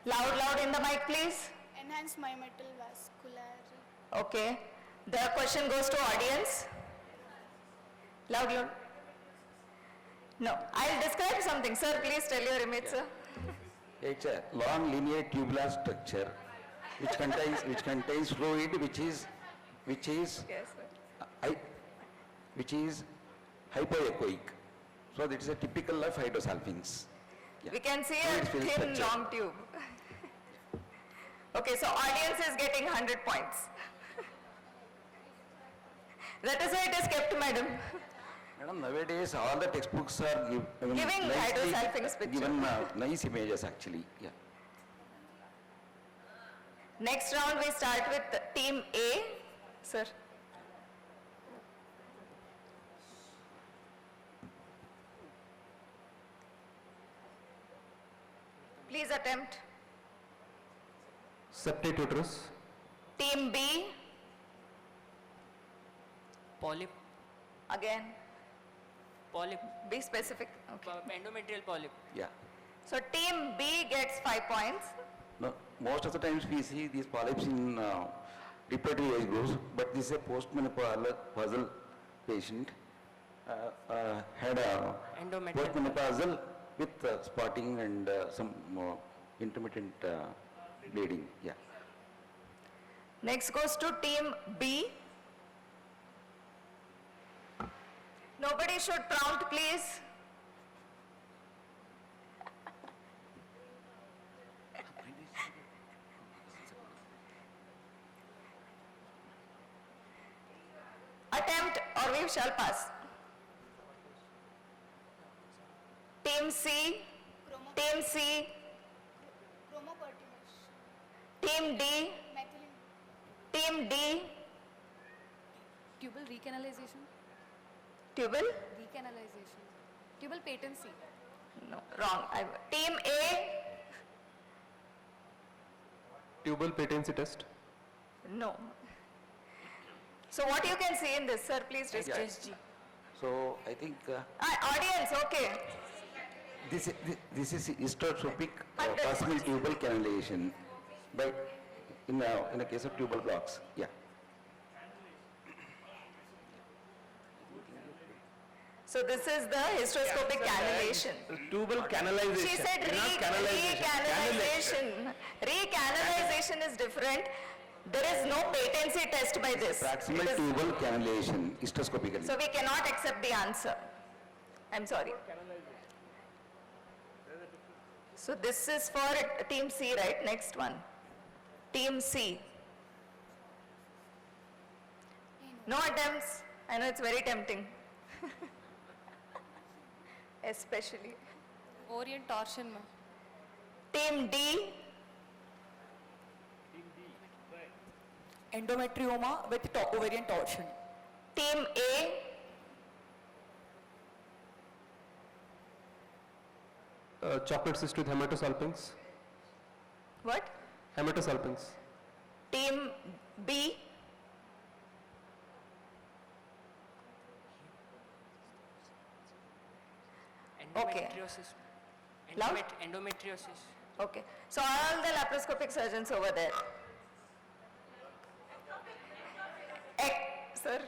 A: Loud in the mic, please.
I: Enhanced myometrial vascular.
A: Okay. The question goes to audience. Loud. No, I'll describe something. Sir, please tell your image, sir.
K: It's a long linear tubular structure which contains fluid which is
A: Yes, sir.
K: hypoechoic. So that is a typical of hydrosalpinx. Yeah.
A: We can see
K: Fluid
A: a
K: filled
A: thin,
K: structure.
A: long tube. Okay, so audience is getting 100 points. That is why it is kept, madam.
K: Madam, nowadays all the textbooks are
A: Giving hydrosalpinx picture.
K: given nice images actually. Yeah.
A: Next round we start with team A. Sir. Please attempt.
F: Septate uterus.
A: Team B.
E: Polyp,
A: Again,
E: polyp,
A: be specific. Okay.
E: endometrial polyp.
K: Yeah.
A: So team B gets 5 points.
K: No, most of the times we see these polyps in reproductive age groups, but this is a postmenopausal patient, had a
E: Endometrial.
K: postmenopausal with spotting and some intermittent bleeding, yeah.
A: Next goes to team B. Nobody should prompt, please. Attempt or we shall pass. Team C, Team C, Team D, Team D,
J: Tubal recanalization?
A: Tubal?
J: Recanalization. Tubal patency.
A: No, wrong. Team A,
F: Tubal patency test.
A: no. So what you can see in this, sir, please
K: Yeah.
A: discuss.
K: So I think
A: Audience, okay.
K: this is hysteroscopic possible tubal canalization by in a case of tubal blocks, yeah.
A: So this is the hysteroscopic cannulation.
C: Tubal canalization.
A: She said
C: not canalization.
A: recanalization. Recanalization is different. There is no patency test by this.
K: Proximal
A: It is-
K: tubal cannulation hysteroscopically.
A: So we cannot accept the answer. I'm sorry. So this is for team C, right? Next one. Team C. No attempts. I know it's very tempting. Especially.
I: Orient torsion, ma'am.
A: Team D.
H: Endometrioma with ovarian torsion.
A: Team A.
F: Chocolate cyst with hematosalpinx.
A: What?
F: Hematosalpinx.
A: Team B. Okay.
E: Endometriosis.
A: Loud?
E: Endometriosis.
A: Okay. So all the laparoscopic surgeons over there. Sir.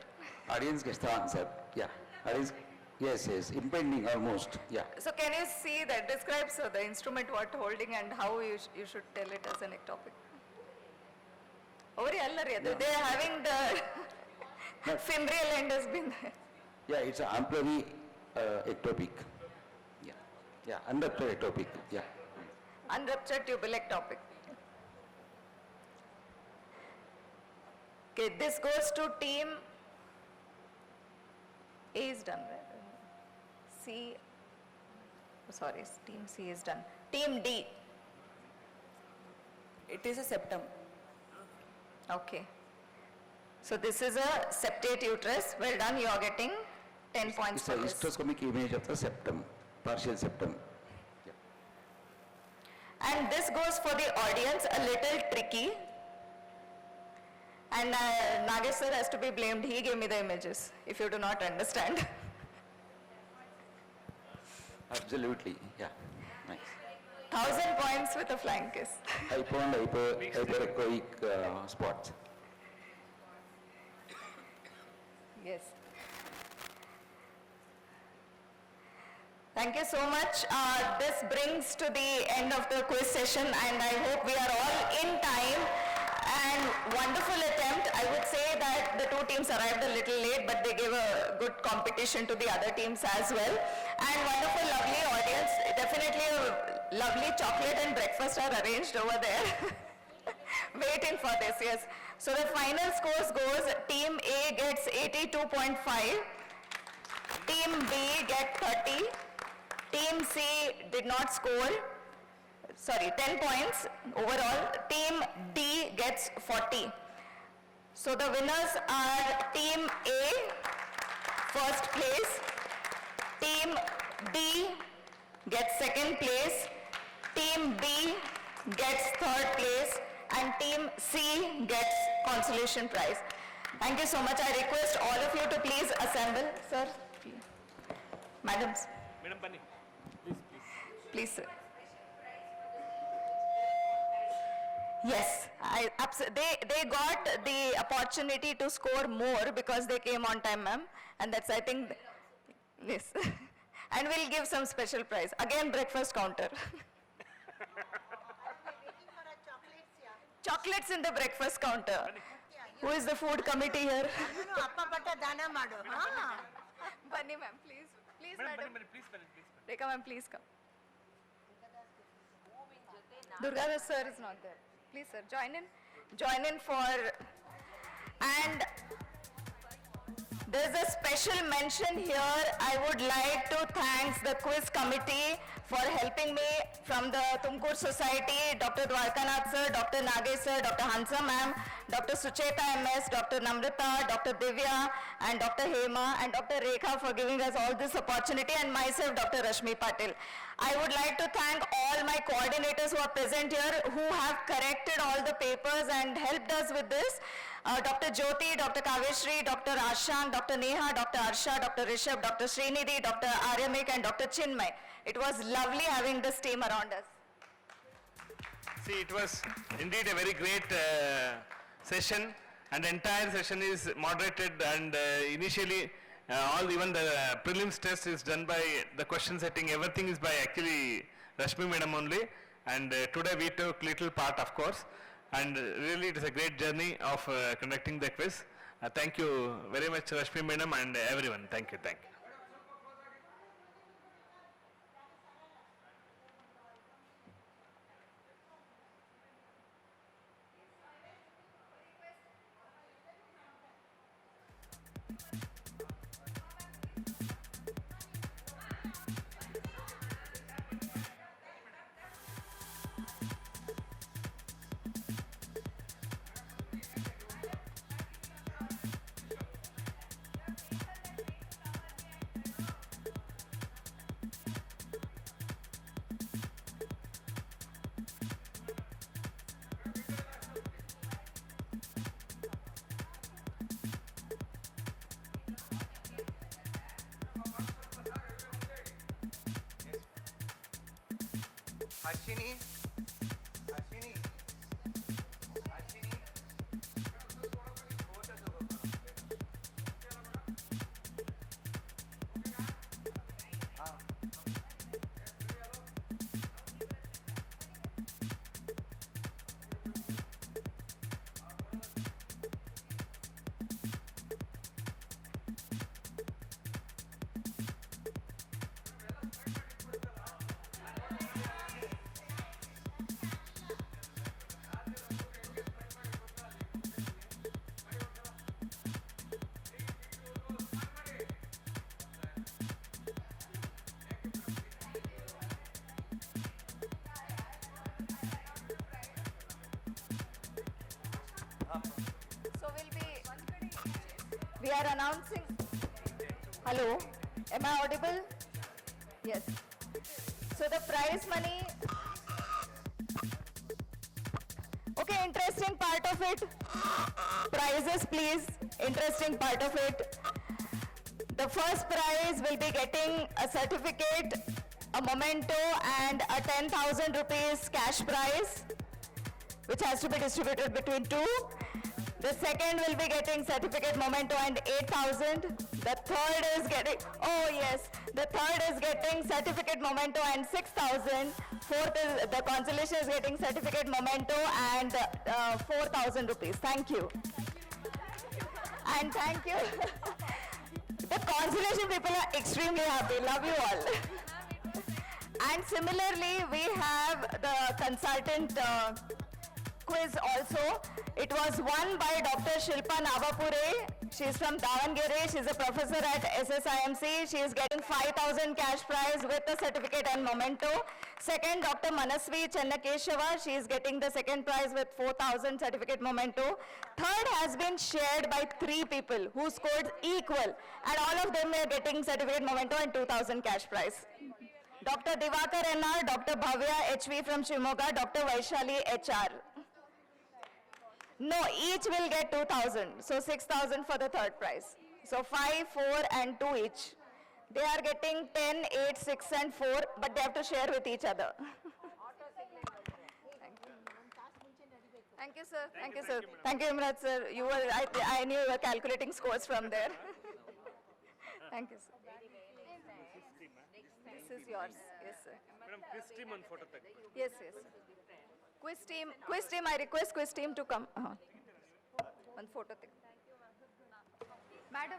K: Audience gets the answer, yeah. Audience, yes, impending almost, yeah.
A: So can you see that describes the instrument what holding and how you should tell it as an ectopic? Over here, they are having the fimbrial end has been there.
K: Yeah, it's an amplary ectopic, yeah, unruptured ectopic, yeah.
A: Unruptured tubal ectopic. Okay, this goes to team A is done, right? C, oh, sorry, team C is done. Team D.
H: It is a septum.
A: Okay. So this is a septate uterus. Well done, you are getting 10 points
K: It's a
A: for this.
K: hysteroscopic image of the septum, partial septum.
A: And this goes for the audience, a little tricky. And Nagesh sir has to be blamed. He gave me the images, if you do not understand.
K: Absolutely, yeah, nice.
A: 1,000 points with a flying kiss.
K: Hypo and hyperechoic spots.
A: Yes. Thank you so much. This brings to the end of the quiz session, and I hope we are all in time. And wonderful attempt. I would say that the two teams arrived a little late, but they gave a good competition to the other teams as well. And wonderful, lovely audience. Definitely a lovely chocolate and breakfast are arranged over there. Waiting for this, yes. So the final scores goes, Team A gets 82.5, Team B get 30, Team C did not score, 10 points overall, Team D gets 40. So the winners are Team A, first place, Team D gets second place, Team B gets third place, and Team C gets consolation prize. Thank you so much. I request all of you to please assemble. Sir, madams,
C: Madam Pani,
A: please, sir. Yes, they got the opportunity to score more because they came on time, ma'am. And that's, I think, yes. And we'll give some special prize. Again, breakfast counter. Chocolates in the breakfast counter. Who is the food committee here? Bunny ma'am, please. Please, madam. Rekha ma'am, please come. Durga sir is not there. Please, sir, join in. Join in for... And there's a special mention here. I would like to thank the quiz committee for helping me from the Tumkur Society, Dr. Dwarkanath sir, Dr. Nagesh sir, Dr. Hansa ma'am, Dr. Sucheta MS, Dr. Namrata, Dr. Divya, and Dr. Hema, and Dr. Rekha for giving us all this opportunity, and myself, Dr. Rashmi Patil. I would like to thank all my coordinators who are present here, who have corrected all the papers and helped us with this. Dr. Jyoti, Dr. Kaveshri, Dr. Ashank, Dr. Neha, Dr. Arsha, Dr. Rishabh, Dr. Srinidhi, Dr. Aryamik, and Dr. Chinmay. It was lovely having this team around us.
C: see, it was indeed a very great session, and the entire session is moderated, and initially even the prelims test is done by the question setting, everything is by actually Rashmi madam only, and today we took little part, of course, and really it is a great journey of conducting the quiz. Thank you very much, Rashmi madam, and everyone. Thank you, thank you.
B: Ashini, Ashini, Ashini.
A: So we are announcing, hello, am I audible? Yes. So the prize money, okay, interesting part of it, prizes please, interesting part of it. The first prize will be getting a certificate, a memento, and a 10,000 rupees cash prize, which has to be distributed between two. The second will be getting certificate, memento, and 8,000. The third is getting, oh yes, the third is getting certificate, memento, and 6,000. Fourth is, the consolation is getting certificate, memento, and 4,000 rupees. Thank you. And thank you. The consolation people are extremely happy. Love you all. And similarly, we have the consultant quiz also. It was won by Dr. Shilpa Navapure. She is from Davangere. She is a professor at SSIMC. She is getting 5,000 cash prize with a certificate and memento. Second, Dr. Manasvi Chennakeshava. She is getting the second prize with 4,000 certificate, memento. Third has been shared by 3 people who scored equal, and all of them are getting certificate, memento, and 2,000 cash prize. Dr. Divakar NR, Dr. Bhavya HV from Shimoga, Dr. Vaishali HR. No, each will get 2,000. So 6,000 for the third prize. So 5, 4 and 2 each. They are getting 10, 8, 6 and 4, but they have to share with each other. Thank you, sir. Thank you, sir. Thank you, Imrat, sir. You were, I knew you were calculating scores from there. Thank you, sir. This is yours. Yes, sir.
C: Madam, quiz team on photo tag.
A: Yes, yes. Sir. Quiz team, I request quiz team to come. One photo thing.
G: Madam.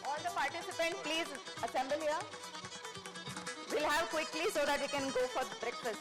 A: All the participants, please assemble here. We'll have quickly so that we can go for breakfast.